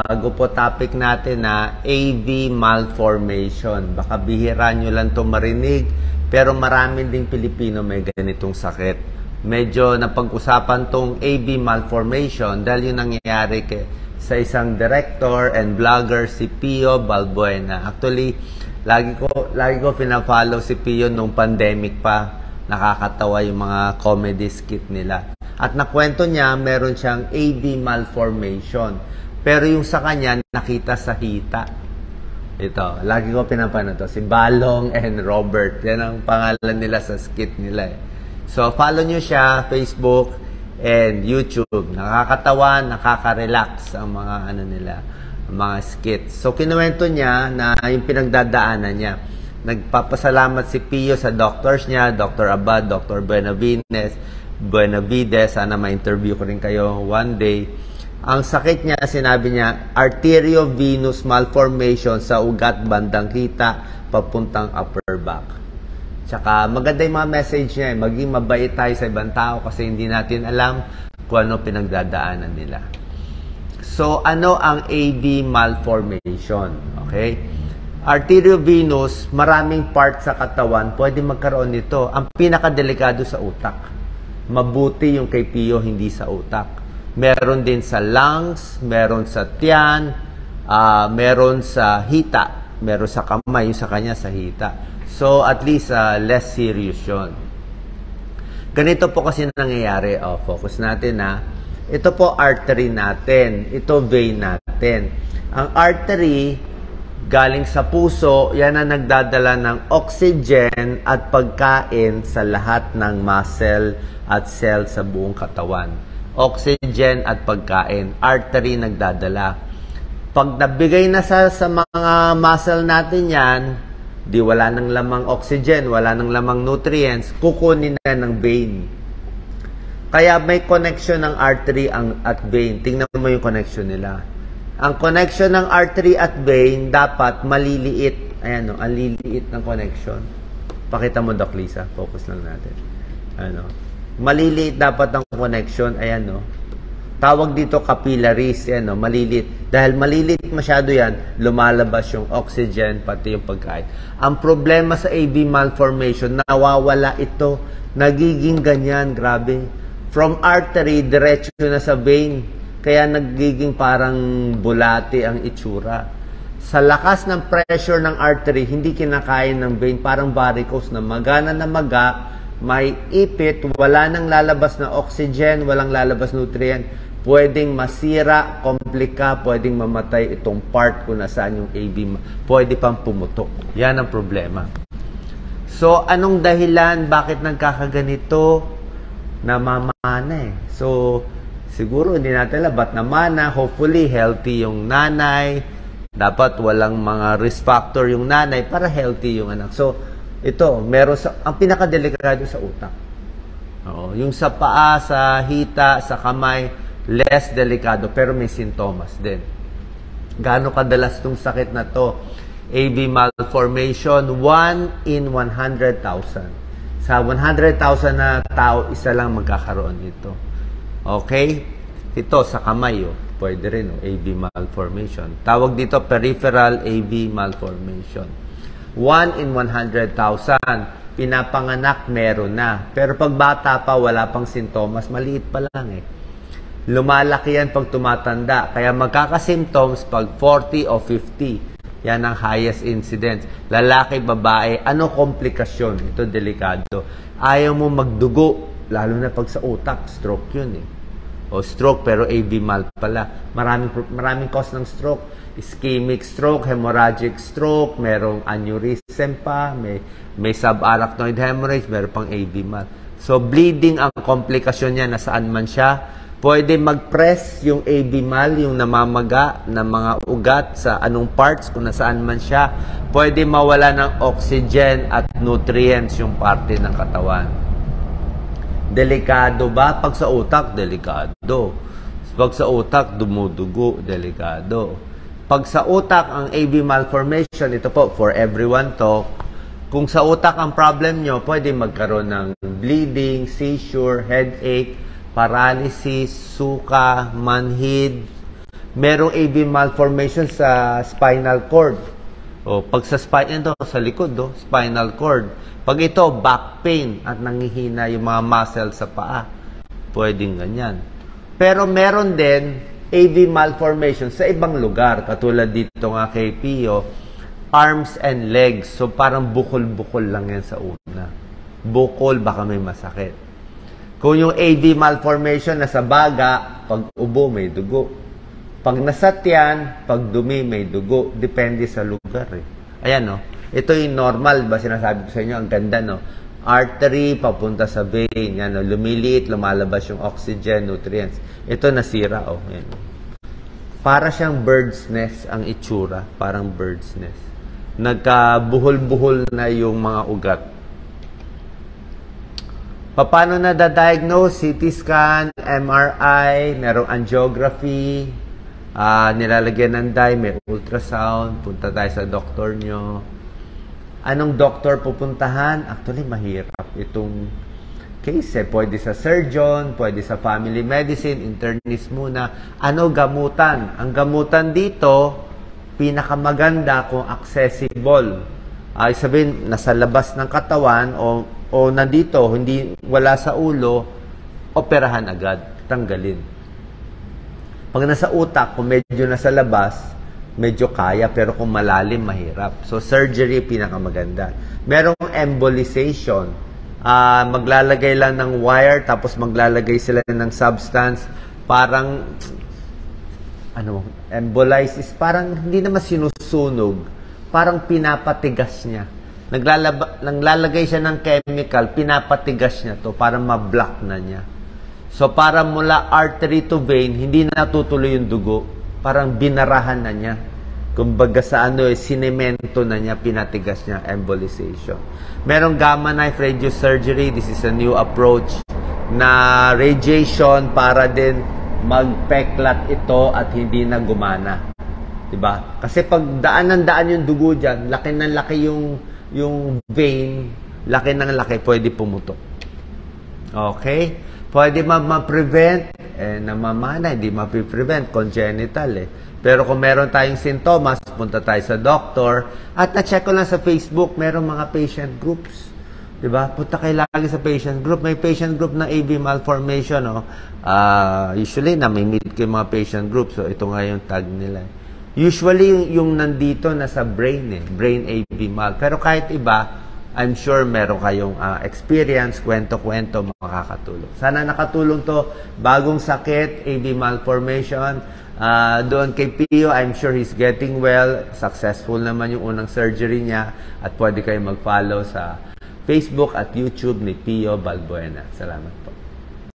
bago po topic natin na AV malformation. Baka bihira nyo lang ito marinig, pero marami ding Pilipino may ganitong sakit. Medyo napag-usapan tong AV malformation dahil yung nangyayari sa isang director and vlogger, si Pio Balbuena. Actually, lagi ko pina-follow si Pio nung pandemic pa. Nakakatawa yung mga comedy skit nila. At nakwento niya, meron siyang AV malformation. Pero yung sa kanya, nakita sa hita. Ito, lagi ko pinapanood to. Si Balong and Robert. Yan ang pangalan nila sa skit nila. So, follow nyo siya, Facebook and YouTube. Nakakatawa, nakaka-relax ang mga mga skits. So, kinuwento niya na yung pinagdadaanan niya. Nagpapasalamat si Pio sa doctors niya, Dr. Abad, Dr. Benavides. Sana ma-interview ko rin kayo one day. Ang sakit niya, sinabi niya, arteriovenous malformation sa ugat bandang hita papuntang upper back. Tsaka maganda yung mga message niya, maging mabait tayo sa ibang tao kasi hindi natin alam kung ano pinagdadaanan nila. So, ano ang AV malformation? Okay? Arteriovenous, maraming part sa katawan, pwede magkaroon nito. Ang pinakadelikado sa utak. Mabuti yung kay Pio, hindi sa utak. Meron din sa lungs, meron sa tiyan, meron sa hita, meron sa kamay, yung sa kanya sa hita. So, at least less serious yun. Ganito po kasi nangyayari. Focus natin na. Ito po artery natin. Ito vein natin. Ang artery, galing sa puso, yan ang nagdadala ng oxygen at pagkain sa lahat ng muscle at cell sa buong katawan. Oxygen at pagkain. Artery nagdadala. Pag nabigay na sa mga muscle natin yan, di wala nang lamang oxygen, wala nang lamang nutrients, kukunin na ng vein. Kaya may connection ng artery at vein. Tingnan mo yung connection nila. Ang connection ng artery at vein dapat maliliit. Ayan, ang liliit ng connection. Pakita mo, Doc Lisa. Focus lang natin. Maliliit dapat ang connection. Ayan, no. Tawag dito capillaries. Ayan, no. Maliliit. Dahil maliliit masyado yan, lumalabas yung oxygen, pati yung pagkain. Ang problema sa AV malformation, nawawala ito. Nagiging ganyan. Grabe. From artery, diretso na sa vein. Kaya nagiging parang bulati ang itsura. Sa lakas ng pressure ng artery, hindi kinakain ng vein. Parang varicose na magana na maga, may ipit, wala nang lalabas na oxygen, walang lalabas nutrient, pwedeng masira, komplika, pwedeng mamatay itong part kung nasaan yung AV, pwede pang pumutok. Yan ang problema. So, anong dahilan? Bakit nagkakaganito? Namamana So, siguro hindi natin labat namana. Hopefully, healthy yung nanay. Dapat walang mga risk factor yung nanay para healthy yung anak. So, ito, ang pinakadelikado sa utak. Yung sa paa, sa hita, sa kamay, less delikado, pero may sintomas din. Gaano kadalas itong sakit na to? AV malformation, 1 in 100,000. Sa 100,000 na tao, isa lang magkakaroon nito. Okay? Ito, sa kamay, pwede rin, AV malformation. Tawag dito, peripheral AV malformation. 1 in 100,000. Pinapanganak, meron na. Pero pag bata pa, wala pang sintomas, maliit pa lang Lumalaki yan pag tumatanda. Kaya magkakasymptoms pag 40 o 50. Yan ang highest incidence. Lalaki, babae, ano komplikasyon? Ito, delikado. Ayaw mo magdugo, lalo na pag sa utak, stroke yun O stroke, pero AV mal pala. Maraming cause ng stroke. Ischemic stroke, hemorrhagic stroke, merong aneurysm pa, may subarachnoid hemorrhage, meron pang AV mal. So, bleeding ang komplikasyon niya, nasaan man siya. Pwede mag-press yung AV mal, yung namamaga ng mga ugat sa anong parts, kung nasaan man siya. Pwede mawala ng oxygen at nutrients yung parte ng katawan. Delikado ba? Pag sa utak, delikado. Pag sa utak, dumudugo, delikado. Pag sa utak, ang AV malformation, ito po, for everyone to, kung sa utak ang problem nyo, pwede magkaroon ng bleeding, seizure, headache, paralysis, suka, manhid, Merong AV malformation sa spinal cord. O, pag sa sa likod, spinal cord. Pag ito, back pain at nanghihina yung mga muscle sa paa. Pwedeng ganyan. Pero meron din AV malformation sa ibang lugar. Katulad dito nga kay Pio, arms and legs. So, parang bukol-bukol lang yan sa una. Bukol, baka may masakit. Kung yung AV malformation nasa baga, pag ubo, may dugo. Pag nasa tiyan, pag dumi, may dugo. Depende sa lugar eh. Ayan no. Ito yung normal ba sinasabi ko sa inyo? Ang ganda no. Artery, papunta sa vein. Yan no. Lumiliit, lumalabas yung oxygen, nutrients. Ito nasira oh. Yan. Para siyang bird's nest ang itsura. Parang bird's nest. Nagkabuhol-buhol na yung mga ugat. Paano na da-diagnose? CT scan, MRI, merong angiography, nilalagyan ng dye, may ultrasound, punta tayo sa doktor nyo. Anong doktor pupuntahan? Actually, mahirap itong case. Pwede sa surgeon, pwede sa family medicine, internist muna. Ano gamutan? Ang gamutan dito, pinakamaganda kung accessible. Sabihin, nasa labas ng katawan o nandito, hindi wala sa ulo, operahan agad, tanggalin. Pag nasa utak, kung medyo nasa labas, medyo kaya, pero kung malalim, mahirap. So, surgery, pinakamaganda. Merong embolization. Maglalagay lang ng wire, tapos maglalagay sila ng substance. Parang, embolize is parang hindi naman sinusunog. Parang pinapatigas niya. Naglalagay siya ng chemical, pinapatigas niya to para ma-block na niya. So, para mula artery to vein, hindi na natutuloy yung dugo. Parang binarahan na niya. Kumbaga sa sinemento na niya, pinatigas niya, embolization. Merong gamma knife radiosurgery. This is a new approach na radiation para din magpeklat ito at hindi na gumana. Diba? Kasi pag daan ng daan yung dugo dyan, laki ng laki yung vein, laki ng laki, pwede pumutok. Okay? Pwede ma-prevent, namamana, hindi ma-prevent, congenital Pero kung meron tayong sintomas, punta tayo sa doctor. At na-check ko lang sa Facebook, meron mga patient groups. Diba? Punta kayo lagi sa patient group. May patient group na AV malformation. Usually, na-meet ko yung mga patient group. So, ito nga yung tag nila. Usually, yung nandito nasa brain brain AV mal. Pero kahit iba, I'm sure meron kayong experience, kwento-kwento, makakatulong. Sana nakatulong to. Bagong sakit, AV malformation. Doon kay Pio, I'm sure he's getting well. Successful naman yung unang surgery niya. At pwede kayo mag-follow sa Facebook at YouTube ni Pio Balbuena. Salamat po.